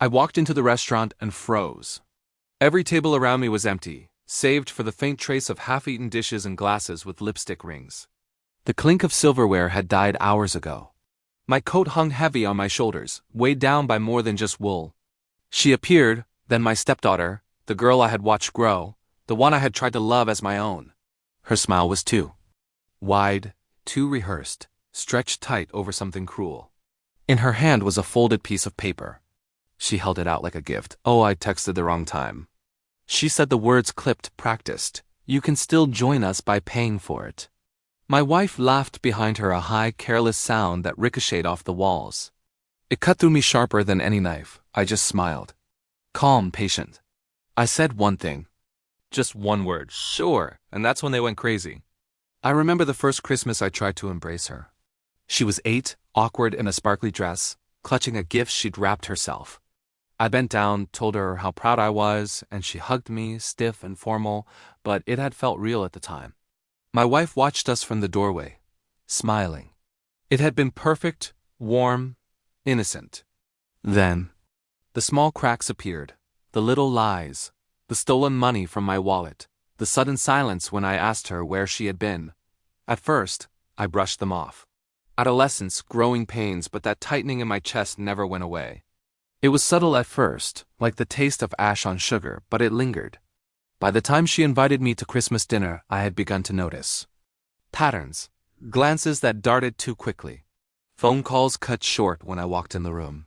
I walked into the restaurant and froze. Every table around me was empty, saved for the faint trace of half-eaten dishes and glasses with lipstick rings. The clink of silverware had died hours ago. My coat hung heavy on my shoulders, weighed down by more than just wool. She appeared, then my stepdaughter, the girl I had watched grow, the one I had tried to love as my own. Her smile was too wide, too rehearsed, stretched tight over something cruel. In her hand was a folded piece of paper. She held it out like a gift. Oh, I texted the wrong time. She said the words clipped, practiced. You can still join us by paying for it. My wife laughed behind her, a high, careless sound that ricocheted off the walls. It cut through me sharper than any knife. I just smiled. Calm, patient. I said one thing. Just one word. Sure. And that's when they went crazy. I remember the first Christmas I tried to embrace her. She was 8, awkward in a sparkly dress, clutching a gift she'd wrapped herself. I bent down, told her how proud I was, and she hugged me, stiff and formal, but it had felt real at the time. My wife watched us from the doorway, smiling. It had been perfect, warm, innocent. Then, the small cracks appeared, the little lies, the stolen money from my wallet, the sudden silence when I asked her where she had been. At first, I brushed them off. Adolescence, growing pains, but that tightening in my chest never went away. It was subtle at first, like the taste of ash on sugar, but it lingered. By the time she invited me to Christmas dinner, I had begun to notice patterns, glances that darted too quickly, phone calls cut short when I walked in the room.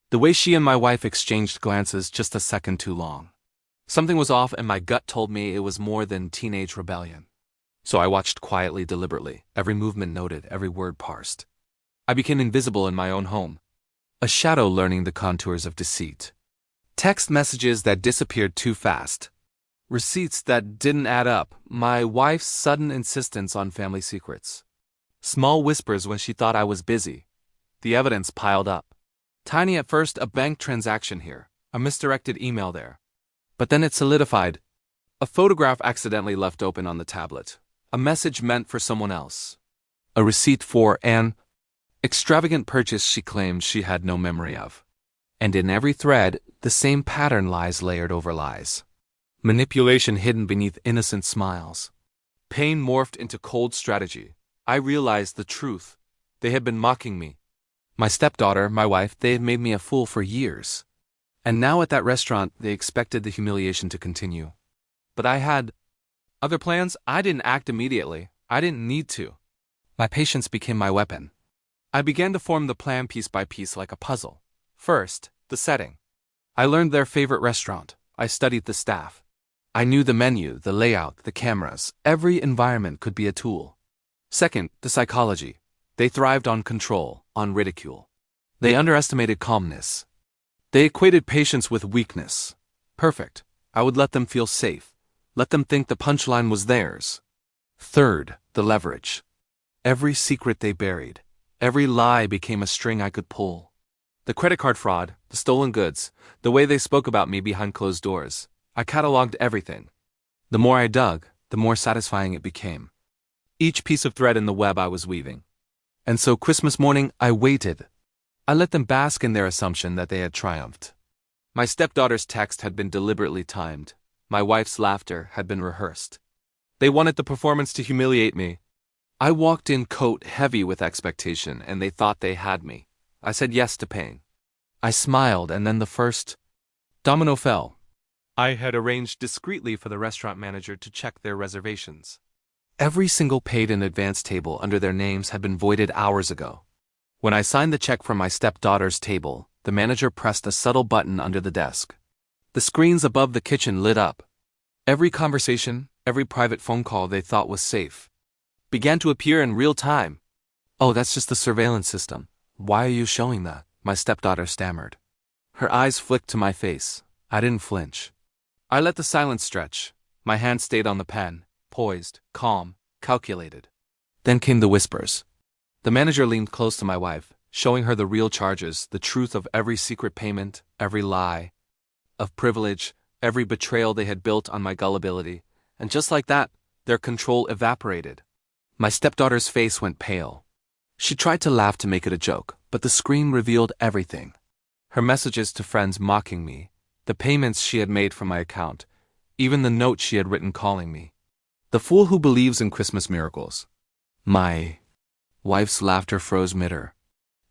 The way she and my wife exchanged glances just a second too long. Something was off, and my gut told me it was more than teenage rebellion. So I watched quietly, deliberately, every movement noted, every word parsed. I became invisible in my own home, a shadow learning the contours of deceit. Text messages that disappeared too fast. Receipts that didn't add up. My wife's sudden insistence on family secrets. Small whispers when she thought I was busy. The evidence piled up. Tiny at first, a bank transaction here, a misdirected email there. But then it solidified. A photograph accidentally left open on the tablet. A message meant for someone else. A receipt for an extravagant purchase she claimed she had no memory of. And in every thread, the same pattern, lies layered over lies. Manipulation hidden beneath innocent smiles. Pain morphed into cold strategy. I realized the truth. They had been mocking me. My stepdaughter, my wife, they had made me a fool for years. And now at that restaurant, they expected the humiliation to continue. But I had other plans. I didn't act immediately. I didn't need to. My patience became my weapon. I began to form the plan piece by piece like a puzzle. First, the setting. I learned their favorite restaurant. I studied the staff. I knew the menu, the layout, the cameras. Every environment could be a tool. Second, the psychology. They thrived on control, on ridicule. They underestimated calmness. They equated patience with weakness. Perfect. I would let them feel safe. Let them think the punchline was theirs. Third, the leverage. Every secret they buried. Every lie became a string I could pull. The credit card fraud, the stolen goods, the way they spoke about me behind closed doors. I cataloged everything. The more I dug, the more satisfying it became. Each piece of thread in the web I was weaving. And so Christmas morning, I waited. I let them bask in their assumption that they had triumphed. My stepdaughter's text had been deliberately timed. My wife's laughter had been rehearsed. They wanted the performance to humiliate me. I walked in coat heavy with expectation, and they thought they had me. I said yes to paying. I smiled, and then the first domino fell. I had arranged discreetly for the restaurant manager to check their reservations. Every single paid-in-advance table under their names had been voided hours ago. When I signed the check from my stepdaughter's table, the manager pressed a subtle button under the desk. The screens above the kitchen lit up. Every conversation, every private phone call they thought was safe, began to appear in real time. Oh, that's just the surveillance system. Why are you showing that? My stepdaughter stammered. Her eyes flicked to my face. I didn't flinch. I let the silence stretch. My hand stayed on the pen, poised, calm, calculated. Then came the whispers. The manager leaned close to my wife, showing her the real charges, the truth of every secret payment, every lie, of privilege, every betrayal they had built on my gullibility. And just like that, their control evaporated. My stepdaughter's face went pale. She tried to laugh to make it a joke, but the screen revealed everything. Her messages to friends mocking me, the payments she had made from my account, even the note she had written calling me the fool who believes in Christmas miracles. My wife's laughter froze mid-air.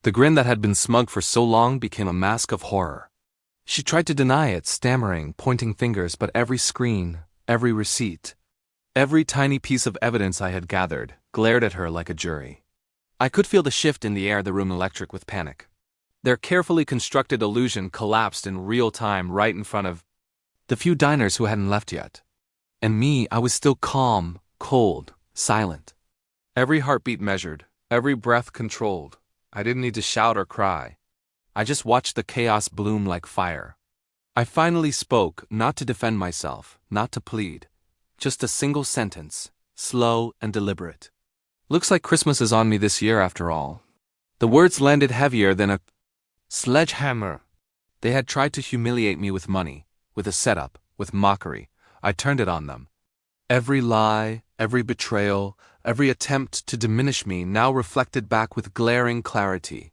The grin that had been smug for so long became a mask of horror. She tried to deny it, stammering, pointing fingers, but every screen, every receipt, every tiny piece of evidence I had gathered glared at her like a jury. I could feel the shift in the air, the room electric with panic. Their carefully constructed illusion collapsed in real time right in front of the few diners who hadn't left yet. And me, I was still calm, cold, silent. Every heartbeat measured, every breath controlled. I didn't need to shout or cry. I just watched the chaos bloom like fire. I finally spoke, not to defend myself, not to plead. Just a single sentence, slow and deliberate. Looks like Christmas is on me this year after all. The words landed heavier than a sledgehammer. They had tried to humiliate me with money, with a setup, with mockery. I turned it on them. Every lie, every betrayal, every attempt to diminish me now reflected back with glaring clarity.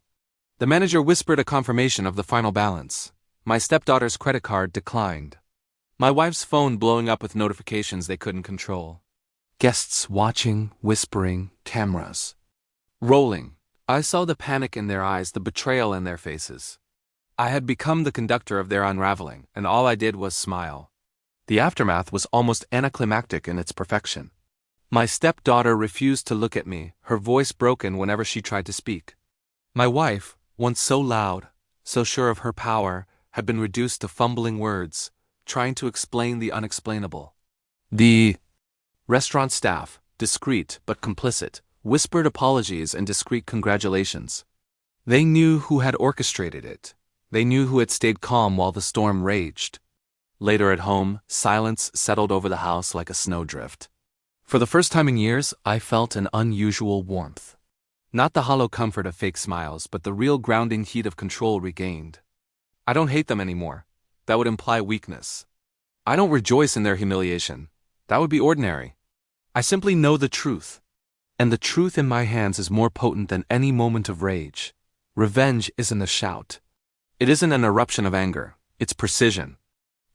The manager whispered a confirmation of the final balance. My stepdaughter's credit card declined. My wife's phone blowing up with notifications they couldn't control. Guests watching, whispering, cameras rolling. I saw the panic in their eyes, the betrayal in their faces. I had become the conductor of their unraveling, and all I did was smile. The aftermath was almost anticlimactic in its perfection. My stepdaughter refused to look at me, her voice broken whenever she tried to speak. My wife, once so loud, so sure of her power, had been reduced to fumbling words, trying to explain the unexplainable. The restaurant staff, discreet but complicit, whispered apologies and discreet congratulations. They knew who had orchestrated it. They knew who had stayed calm while the storm raged. Later at home, silence settled over the house like a snowdrift. For the first time in years, I felt an unusual warmth. Not the hollow comfort of fake smiles, but the real grounding heat of control regained. I don't hate them anymore. That would imply weakness. I don't rejoice in their humiliation. That would be ordinary. I simply know the truth. And the truth in my hands is more potent than any moment of rage. Revenge isn't a shout. It isn't an eruption of anger. It's precision.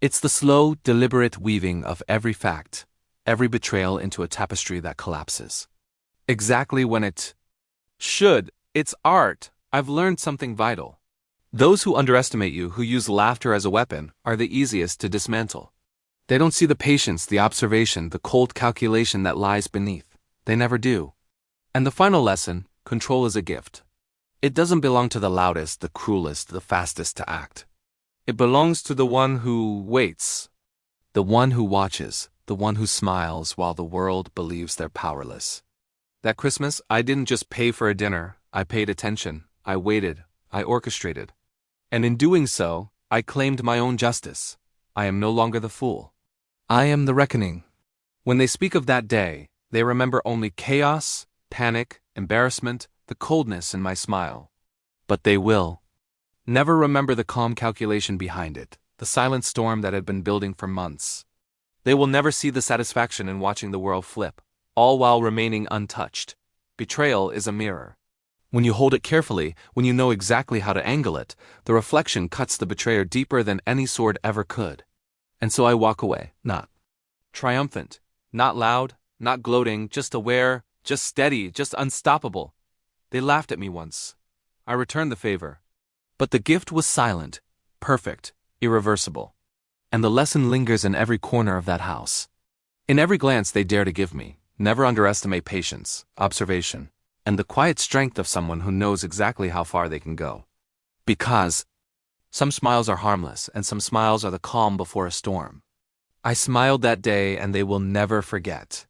It's the slow, deliberate weaving of every fact, every betrayal into a tapestry that collapses. Exactly when it should. It's art. I've learned something vital. Those who underestimate you, who use laughter as a weapon, are the easiest to dismantle. They don't see the patience, the observation, the cold calculation that lies beneath. They never do. And the final lesson, control is a gift. It doesn't belong to the loudest, the cruelest, the fastest to act. It belongs to the one who waits, the one who watches, the one who smiles while the world believes they're powerless. That Christmas, I didn't just pay for a dinner. I paid attention. I waited. I orchestrated. And in doing so, I claimed my own justice. I am no longer the fool. I am the reckoning. When they speak of that day, they remember only chaos, panic, embarrassment, the coldness in my smile. But they will never remember the calm calculation behind it, the silent storm that had been building for months. They will never see the satisfaction in watching the world flip, all while remaining untouched. Betrayal is a mirror. When you hold it carefully, when you know exactly how to angle it, the reflection cuts the betrayer deeper than any sword ever could. And so I walk away, not triumphant, not loud, not gloating, just aware, just steady, just unstoppable. They laughed at me once. I returned the favor. But the gift was silent, perfect, irreversible. And the lesson lingers in every corner of that house. In every glance they dare to give me. Never underestimate patience, observation, and the quiet strength of someone who knows exactly how far they can go. Because some smiles are harmless, and some smiles are the calm before a storm. I smiled that day, and they will never forget.